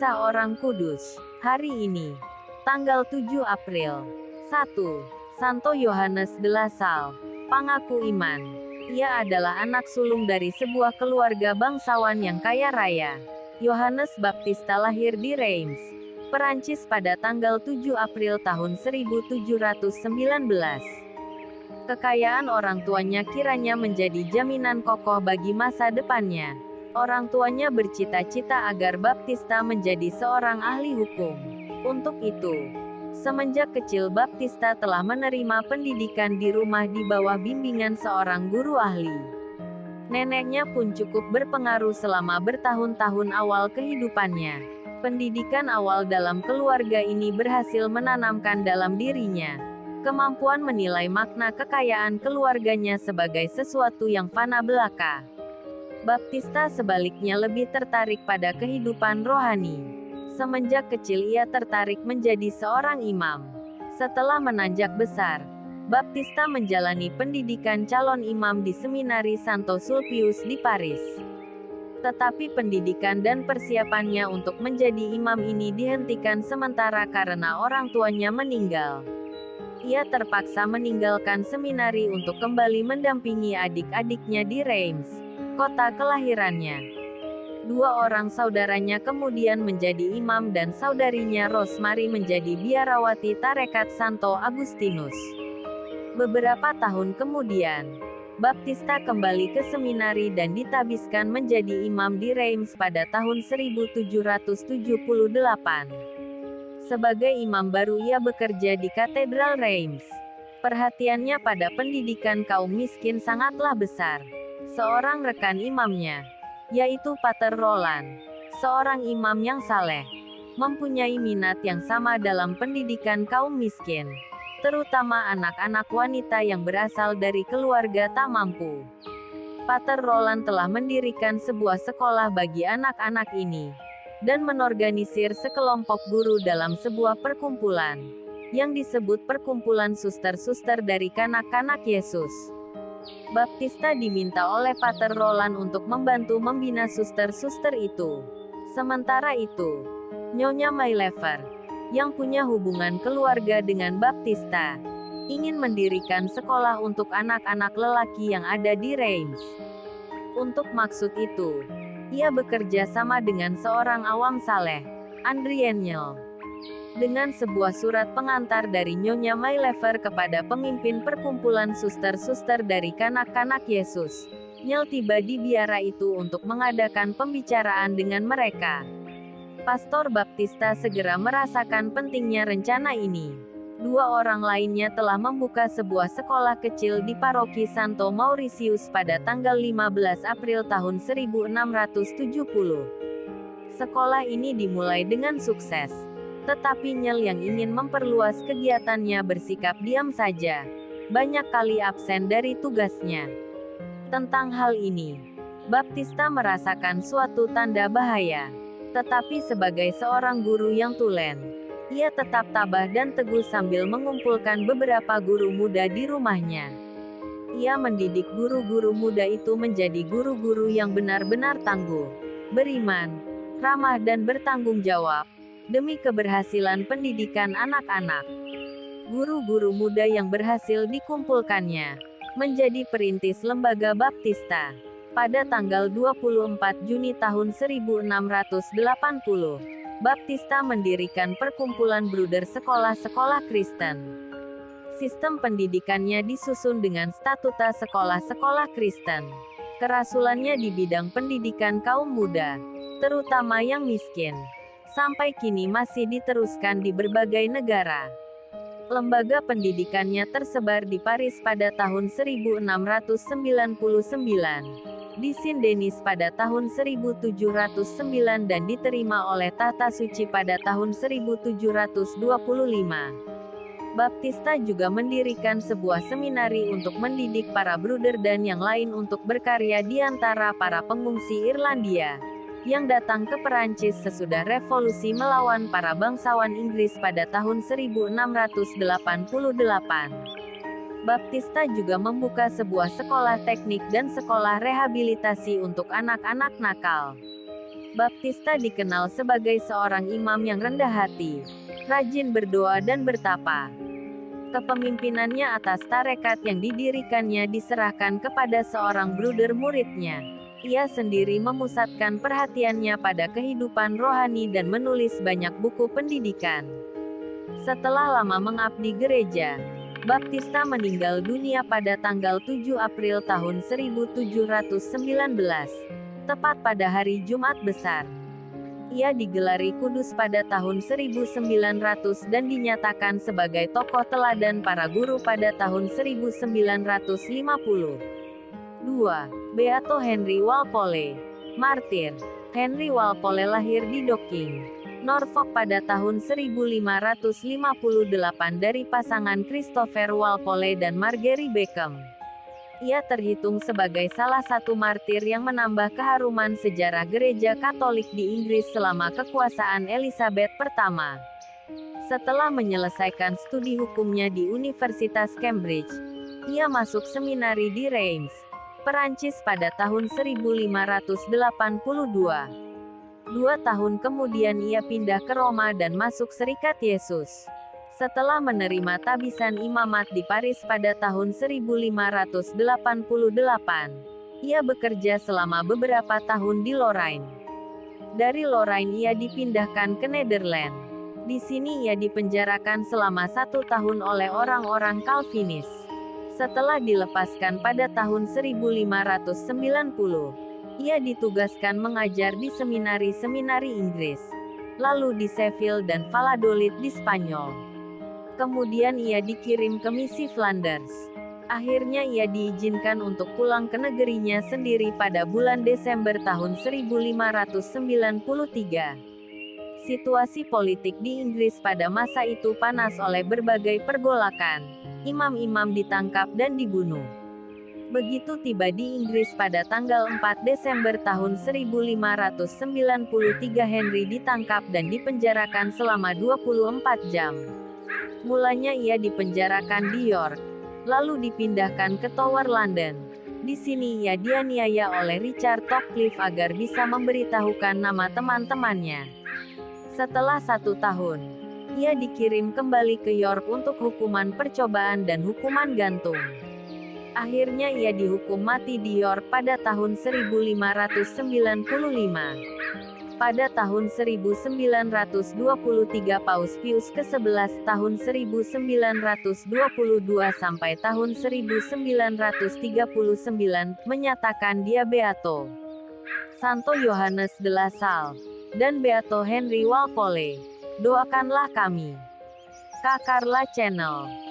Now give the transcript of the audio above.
Kisah Orang Kudus. Hari ini, tanggal 7 April. 1. Santo Yohanes de la Salle. Pengaku iman. Ia adalah anak sulung dari sebuah keluarga bangsawan yang kaya raya. Yohanes Baptista lahir di Reims, Perancis pada tanggal 7 April tahun 1719. Kekayaan orang tuanya kiranya menjadi jaminan kokoh bagi masa depannya. Orang tuanya bercita-cita agar Baptista menjadi seorang ahli hukum. Untuk itu, semenjak kecil Baptista telah menerima pendidikan di rumah di bawah bimbingan seorang guru ahli. Neneknya pun cukup berpengaruh selama bertahun-tahun awal kehidupannya. Pendidikan awal dalam keluarga ini berhasil menanamkan dalam dirinya kemampuan menilai makna kekayaan keluarganya sebagai sesuatu yang fana belaka. Baptista sebaliknya lebih tertarik pada kehidupan rohani. Semenjak kecil ia tertarik menjadi seorang imam. Setelah menanjak besar, Baptista menjalani pendidikan calon imam di Seminari Santo Sulpius di Paris. Tetapi pendidikan dan persiapannya untuk menjadi imam ini dihentikan sementara karena orang tuanya meninggal. Ia terpaksa meninggalkan seminari untuk kembali mendampingi adik-adiknya di Reims, kota kelahirannya. Dua orang saudaranya kemudian menjadi imam dan saudarinya Rosemary menjadi biarawati tarekat Santo Agustinus. Beberapa tahun kemudian, Baptista kembali ke seminari dan ditabiskan menjadi imam di Reims pada tahun 1778. Sebagai imam baru ia bekerja di Katedral Reims. Perhatiannya pada pendidikan kaum miskin sangatlah besar. Seorang rekan imamnya, yaitu Pater Roland, seorang imam yang saleh, mempunyai minat yang sama dalam pendidikan kaum miskin, terutama anak-anak wanita yang berasal dari keluarga tak mampu. Pater Roland telah mendirikan sebuah sekolah bagi anak-anak ini dan menorganisir sekelompok guru dalam sebuah perkumpulan yang disebut Perkumpulan Suster-Suster dari Kanak-kanak Yesus. Baptista diminta oleh Pater Roland untuk membantu membina suster-suster itu. Sementara itu, Nyonya Maylever, yang punya hubungan keluarga dengan Baptista, ingin mendirikan sekolah untuk anak-anak lelaki yang ada di Reims. Untuk maksud itu, ia bekerja sama dengan seorang awam saleh, Andrien Niel. Dengan sebuah surat pengantar dari Nyonya Maylever kepada pemimpin perkumpulan suster-suster dari Kanak-kanak Yesus, Niel tiba di biara itu untuk mengadakan pembicaraan dengan mereka. Pastor Baptista segera merasakan pentingnya rencana ini. Dua orang lainnya telah membuka sebuah sekolah kecil di paroki Santo Mauritius pada tanggal 15 April tahun 1670. Sekolah ini dimulai dengan sukses, tetapi Niel yang ingin memperluas kegiatannya bersikap diam saja, banyak kali absen dari tugasnya. Tentang hal ini, Baptista merasakan suatu tanda bahaya. Tetapi sebagai seorang guru yang tulen, ia tetap tabah dan teguh sambil mengumpulkan beberapa guru muda di rumahnya. Ia mendidik guru-guru muda itu menjadi guru-guru yang benar-benar tangguh, beriman, ramah dan bertanggung jawab, demi keberhasilan pendidikan anak-anak. Guru-guru muda yang berhasil dikumpulkannya menjadi perintis lembaga Baptista. Pada tanggal 24 Juni tahun 1680, Baptista mendirikan perkumpulan bruder sekolah-sekolah Kristen. Sistem pendidikannya disusun dengan statuta sekolah-sekolah Kristen. Kerasulannya di bidang pendidikan kaum muda, terutama yang miskin, sampai kini masih diteruskan di berbagai negara. Lembaga pendidikannya tersebar di Paris pada tahun 1699. Di Saint-Denis pada tahun 1709 dan diterima oleh Tahta Suci pada tahun 1725. Baptista juga mendirikan sebuah seminari untuk mendidik para bruder dan yang lain untuk berkarya di antara para pengungsi Irlandia yang datang ke Perancis sesudah revolusi melawan para bangsawan Inggris pada tahun 1688. Baptista juga membuka sebuah sekolah teknik dan sekolah rehabilitasi untuk anak-anak nakal. Baptista dikenal sebagai seorang imam yang rendah hati, rajin berdoa dan bertapa. Kepemimpinannya atas tarekat yang didirikannya diserahkan kepada seorang bruder muridnya. Ia sendiri memusatkan perhatiannya pada kehidupan rohani dan menulis banyak buku pendidikan. Setelah lama mengabdi gereja, Baptista meninggal dunia pada tanggal 7 April tahun 1719, tepat pada hari Jumat Besar. Ia digelari kudus pada tahun 1900 dan dinyatakan sebagai tokoh teladan para guru pada tahun 1950. 2. Beato Henry Walpole, martir. Henry Walpole lahir di Dorking, Norfolk pada tahun 1558 dari pasangan Christopher Walpole dan Margery Beckham. Ia terhitung sebagai salah satu martir yang menambah keharuman sejarah gereja Katolik di Inggris selama kekuasaan Elizabeth pertama. Setelah menyelesaikan studi hukumnya di Universitas Cambridge, ia masuk seminari di Reims, Perancis pada tahun 1582. 2 tahun kemudian ia pindah ke Roma dan masuk Serikat Yesus. Setelah menerima tabisan imamat di Paris pada tahun 1588, ia bekerja selama beberapa tahun di Lorraine. Dari Lorraine ia dipindahkan ke Nederland. Di sini ia dipenjarakan selama 1 tahun oleh orang-orang Calvinis. Setelah dilepaskan pada tahun 1590, ia ditugaskan mengajar di seminari-seminari Inggris, lalu di Sheffield dan Valladolid di Spanyol. Kemudian ia dikirim ke misi Flanders. Akhirnya ia diizinkan untuk pulang ke negerinya sendiri pada bulan Desember tahun 1593. Situasi politik di Inggris pada masa itu panas oleh berbagai pergolakan. Imam-imam ditangkap dan dibunuh. Begitu tiba di Inggris pada tanggal 4 Desember tahun 1593, Henry ditangkap dan dipenjarakan selama 24 jam. Mulanya ia dipenjarakan di York, lalu dipindahkan ke Tower London. Di sini ia dianiaya oleh Richard Topcliffe agar bisa memberitahukan nama teman-temannya. Setelah 1 tahun, ia dikirim kembali ke York untuk hukuman percobaan dan hukuman gantung. Akhirnya ia dihukum mati di York pada tahun 1595. Pada tahun 1923 Paus Pius ke-11 tahun 1922 sampai tahun 1939 menyatakan dia Beato Santo Yohanes de la Salle dan Beato Henry Walpole. Doakanlah kami. Kakarla Channel.